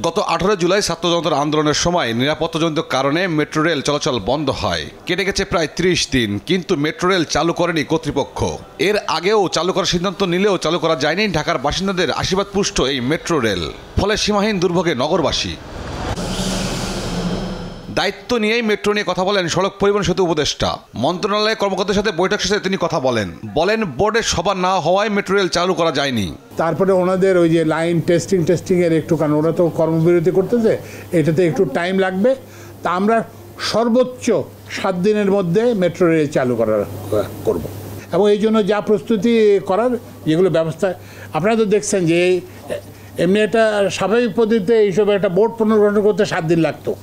গত 18 জুলাই ছাত্র জনতার আন্দোলনের সময় নিরাপত্তাজনিত কারণে মেট্রো রেল চলাচল বন্ধ হয়। কেটে গেছে প্রায় 30 দিন, কিন্তু মেট্রো রেল চালু করেনি কর্তৃপক্ষ। এর আগেও চালু করার সিদ্ধান্ত নিলেও চালু করা যায়নি ঢাকার বাসিন্দাদের আশীর্বাদপুষ্ট এই মেট্রো রেল। ফলে সীমাহীন দুর্ভোগে নগরবাসী। দায়িত্ব নিয়েই মেট্রো নিয়ে কথা বলেন সড়ক পরিবহন সেতু উপদেষ্টা। মন্ত্রণালয়ের কর্মকর্তাদের সাথে বৈঠক শেষে তিনি কথা বলেন বোর্ডের সভা না হওয়ায় মেট্রো রেল চালু করা যায়নি। তারপরে ওনাদের ওই যে লাইন টেস্টিং এর একটু, কারণ ওরা তো কর্মবিরতি করতেছে, এটাতে একটু টাইম লাগবে। তা আমরা সর্বোচ্চ 7 দিনের মধ্যে মেট্রো রেল চালু করব। এবং এই জন্য যা প্রস্তুতি করার যেগুলো ব্যবস্থা, আপনারা তো দেখছেন যে এমনি একটা স্বাভাবিক পদ্ধতিতে এইসব একটা বোর্ড পুনর্গঠন করতে 7 দিন লাগতো।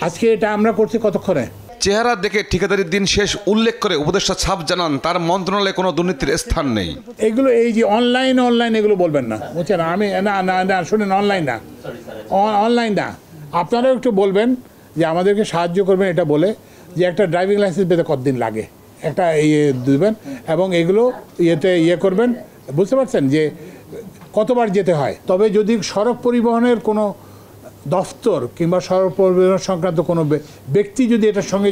আজকে এটা আমরা করছি কতক্ষণে। চেহারা দেখে ঠিকাদারির দিন শেষ উল্লেখ করে উপদেষ্টা ছাপ জানান তার মন্ত্রণালয়ে কোনো দুর্নীতির স্থান নেই। এগুলো এই যে অনলাইন এগুলো বলবেন না, বুঝছেন? আমি না শুনেন, অনলাইন না, আপনারাও একটু বলবেন যে আমাদেরকে সাহায্য করবেন এটা বলে যে একটা ড্রাইভিং লাইসেন্স পেতে কতদিন লাগে, একটা দেবেন এবং এগুলো করবেন, বুঝতে পারছেন যে কতবার যেতে হয়। তবে যদি সড়ক পরিবহনের কোনো দফতর কিংবা সড়ক পরিবহন সংক্রান্ত কোনো ব্যক্তি যদি এটার সঙ্গে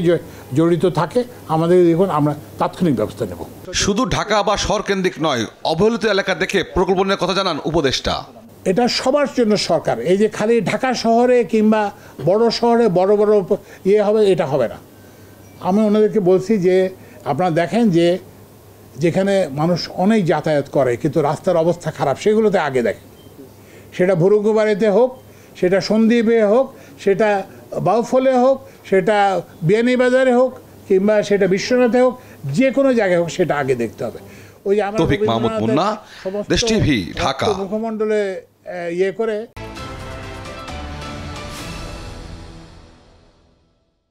জড়িত থাকে, আমাদের দেখুন আমরা তাৎক্ষণিক ব্যবস্থা নেব। শুধু ঢাকা বা শহর কেন্দ্রিক নয়, অবহেলিত এলাকা দেখে প্রকল্প নিয়ে কথা জানান উপদেষ্টা। এটা সবার জন্য সরকার, এই যে খালি ঢাকা শহরে কিংবা বড় শহরে বড় হবে, এটা হবে না। আমি ওনাদেরকে বলছি যে আপনারা দেখেন যে যেখানে মানুষ অনেক যাতায়াত করে কিন্তু রাস্তার অবস্থা খারাপ, সেগুলোতে আগে দেখেন। সেটা ভুরুঙ্গবাড়িতে হোক, সেটা সন্দ্বীপে হোক, সেটা বাউফলে হোক, সেটা বিয়ানীবাজারে হোক, কিংবা সেটা বিশ্বনাথে হোক, যে কোনো জায়গায় হোক, সেটা আগে দেখতে হবে। ওই যে তৌফিক মাহমুদ মুন্না, দেশ টিভি, ঢাকা। মুখমণ্ডলে করে